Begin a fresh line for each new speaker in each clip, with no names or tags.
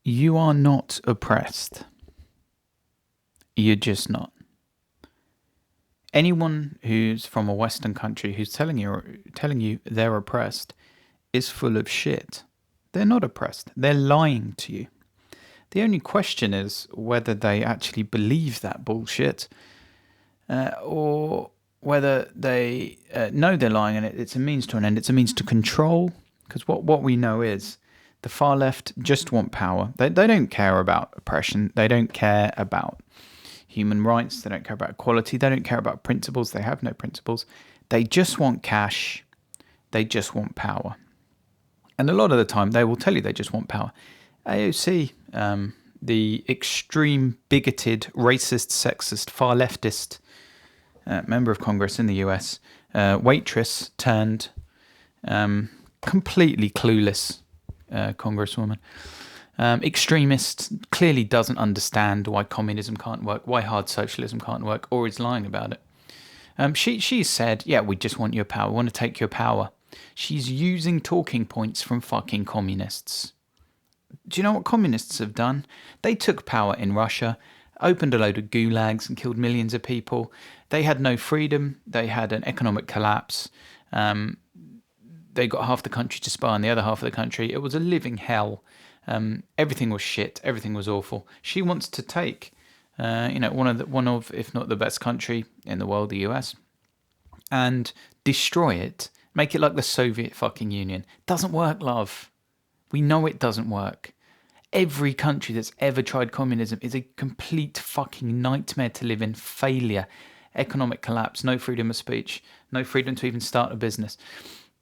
You are not oppressed. You're just not. Anyone who's from a Western country who's telling you they're oppressed is full of shit. They're not oppressed. They're lying to you. The only question is whether they actually believe that bullshit, or whether they know they're lying and it's a means to an end. It's a means to control. Because what we know is the far left just want power. They don't care about oppression. They don't care about human rights. They don't care about equality. They don't care about principles. They have no principles. They just want cash. They just want power. And a lot of the time, they will tell you they just want power. AOC, the extreme, bigoted, racist, sexist, far leftist member of Congress in the US, waitress turned completely clueless congresswoman. Extremist, clearly doesn't understand why communism can't work, why hard socialism can't work, or is lying about it. She said, yeah, we just want your power, we want to take your power. She's using talking points from fucking communists. Do you know what communists have done? They took power in Russia, opened a load of gulags and killed millions of people. They had no freedom. They had an economic collapse. They got half the country to spy on the other half of the country. It was a living hell. Everything was shit. Everything was awful. She wants to take, one of, if not the best country in the world, the US, and destroy it. Make it like the Soviet fucking Union. Doesn't work, love. We know it doesn't work. Every country that's ever tried communism is a complete fucking nightmare to live in. Failure, economic collapse, no freedom of speech, no freedom to even start a business.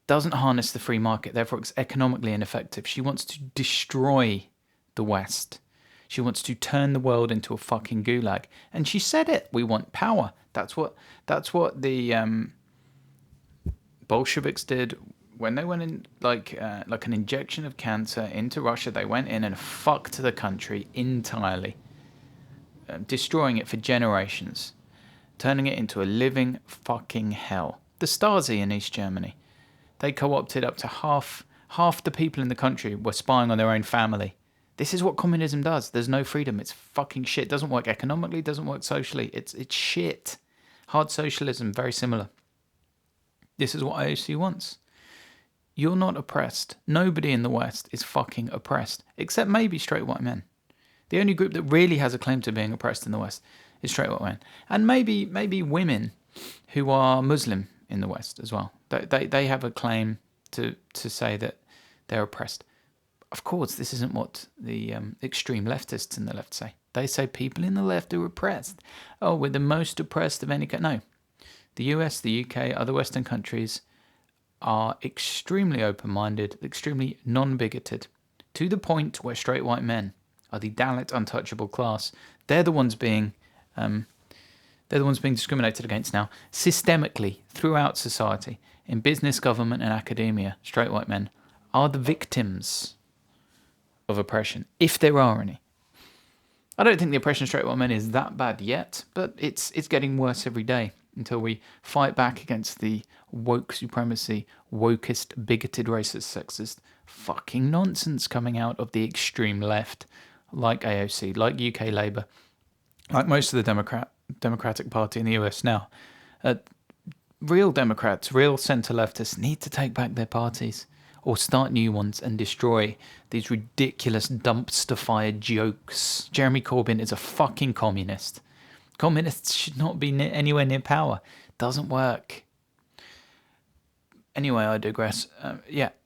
Doesn't harness the free market, therefore it's economically ineffective. She wants to destroy the West. She wants to turn the world into a fucking gulag. And she said it. We want power. That's what the Bolsheviks did when they went in, like an injection of cancer into Russia. They went in and fucked the country entirely, destroying it for generations, turning it into a living fucking hell. The Stasi in East Germany, they co-opted up to half the people in the country were spying on their own family. This is what communism does. There's no freedom. It's fucking shit. It doesn't work economically. It doesn't work socially. It's shit. Hard socialism, very similar. This is what AOC wants. You're not oppressed. Nobody in the West is fucking oppressed, except maybe straight white men. The only group that really has a claim to being oppressed in the West is straight white men. And maybe women who are Muslim in the West as well. They have a claim to say that they're oppressed. Of course, this isn't what the extreme leftists in the left say. They say people in the left are oppressed. Oh, we're the most oppressed of any country. No. The US, the UK, other Western countries are extremely open-minded, extremely non-bigoted, to the point where straight white men are the Dalit untouchable class. They're the ones being discriminated against now, systemically, throughout society. In business, government and academia, straight white men are the victims of oppression, if there are any. I don't think the oppression of straight white men is that bad yet, but it's getting worse every day until we fight back against the woke supremacy, wokest, bigoted, racist, sexist fucking nonsense coming out of the extreme left, like AOC, like UK Labour, like most of the Democratic Party in the US now. Real Democrats, real centre-leftists need to take back their parties or start new ones and destroy these ridiculous dumpster-fire jokes. Jeremy Corbyn is a fucking communist. Communists should not be anywhere near power. Doesn't work. Anyway, I digress.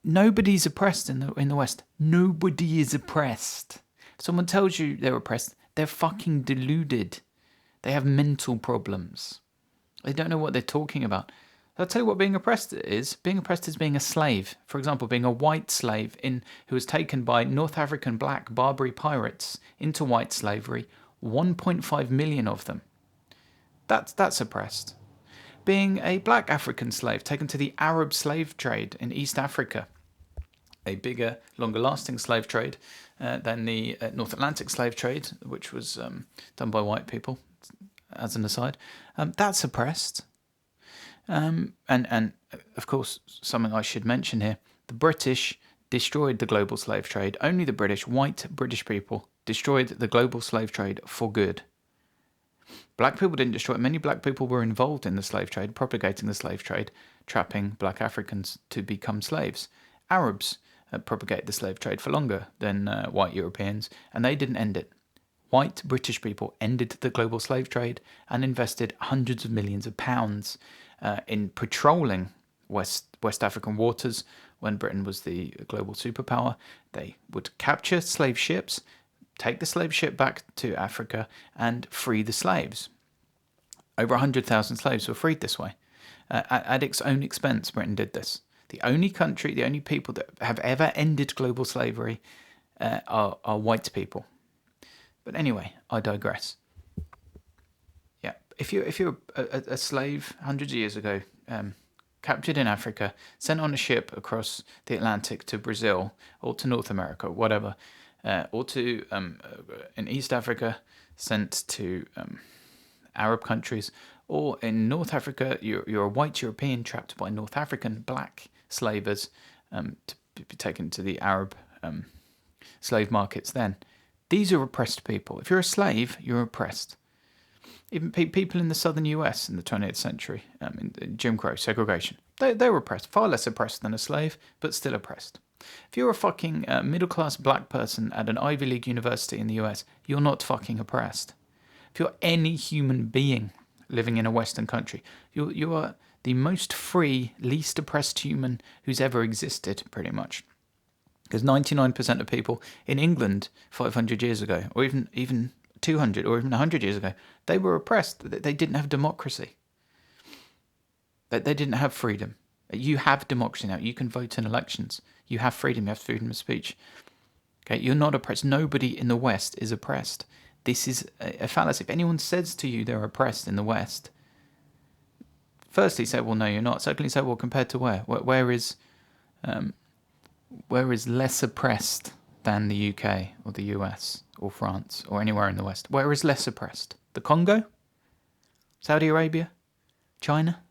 Nobody's oppressed in the West. Nobody is oppressed. If someone tells you they're oppressed, they're fucking deluded. They have mental problems. They don't know what they're talking about. I'll tell you what being oppressed is. Being oppressed is being a slave. For example, being a white slave who was taken by North African black Barbary pirates into white slavery, 1.5 million of them. That's oppressed. Being a black African slave taken to the Arab slave trade in East Africa, a bigger, longer-lasting slave trade than the North Atlantic slave trade, which was done by white people, as an aside. That's oppressed. And of course, something I should mention here, the British destroyed the global slave trade. Only the British, white British people, destroyed the global slave trade for good. Black people didn't destroy it. Many black people were involved in the slave trade, propagating the slave trade, trapping black Africans to become slaves. Arabs propagated the slave trade for longer than white Europeans, and they didn't end it. White British people ended the global slave trade and invested hundreds of millions of pounds in patrolling West African waters when Britain was the global superpower. They would capture slave ships, take the slave ship back to Africa, and free the slaves. Over 100,000 slaves were freed this way. At its own expense, Britain did this. The only country, the only people that have ever ended global slavery are white people. But anyway, I digress. Yeah, if you're a slave hundreds of years ago, captured in Africa, sent on a ship across the Atlantic to Brazil or to North America, whatever, or to in East Africa, sent to Arab countries, or in North Africa, you're a white European trapped by North African black slavers to be taken to the Arab slave markets then. These are oppressed people. If you're a slave, you're oppressed. Even people in the southern US in the 20th century, in Jim Crow, segregation, they were oppressed. Far less oppressed than a slave, but still oppressed. If you're a fucking middle-class black person at an Ivy League university in the US, you're not fucking oppressed. If you're any human being living in a Western country, you are the most free, least oppressed human who's ever existed, pretty much. Because 99% of people in England 500 years ago, or even 200 or even 100 years ago, they were oppressed. They didn't have democracy. They didn't have freedom. You have democracy now. You can vote in elections. You have freedom. You have freedom of speech. Okay, you're not oppressed. Nobody in the West is oppressed. This is a fallacy. If anyone says to you they're oppressed in the West, firstly say, well, no, you're not. Secondly say, well, compared to where? Where is less oppressed than the UK or the US or France or anywhere in the West? Where is less oppressed? The Congo? Saudi Arabia? China?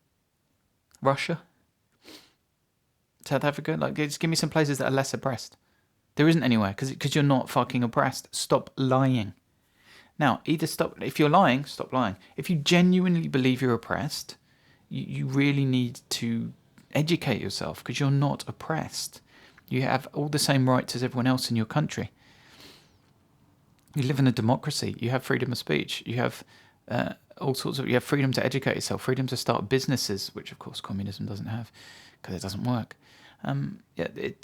Russia? South Africa? Like, just give me some places that are less oppressed. There isn't anywhere because you're not fucking oppressed. Stop lying. Now, either stop. If you're lying, stop lying. If you genuinely believe you're oppressed, you really need to educate yourself because you're not oppressed. You have all the same rights as everyone else in your country. You live in a democracy. You have freedom of speech. You have you have freedom to educate yourself, freedom to start businesses, which of course communism doesn't have because it doesn't work.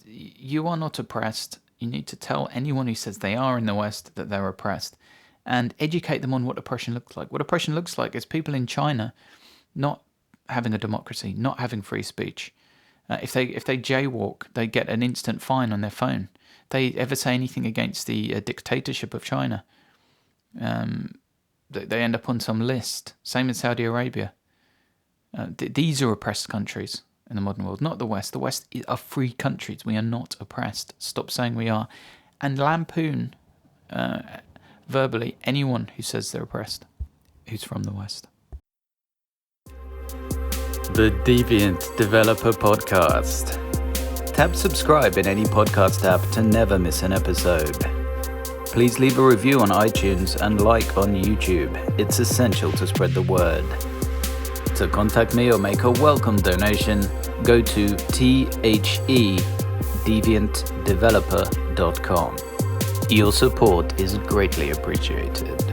You are not oppressed. You need to tell anyone who says they are in the West that they're oppressed and educate them on what oppression looks like. What oppression looks like is people in China not having a democracy, not having free speech. If they jaywalk, they get an instant fine on their phone. If they ever say anything against the dictatorship of China, they end up on some list. Same in Saudi Arabia. These are oppressed countries in the modern world, not the West. The West are free countries. We are not oppressed. Stop saying we are. And lampoon verbally anyone who says they're oppressed, who's from the West.
The Deviant Developer Podcast. Tap subscribe in any podcast app to never miss an episode. Please leave a review on iTunes and like on YouTube. It's essential to spread the word. To contact me or make a welcome donation, go to thedeviantdeveloper.com. Your support is greatly appreciated.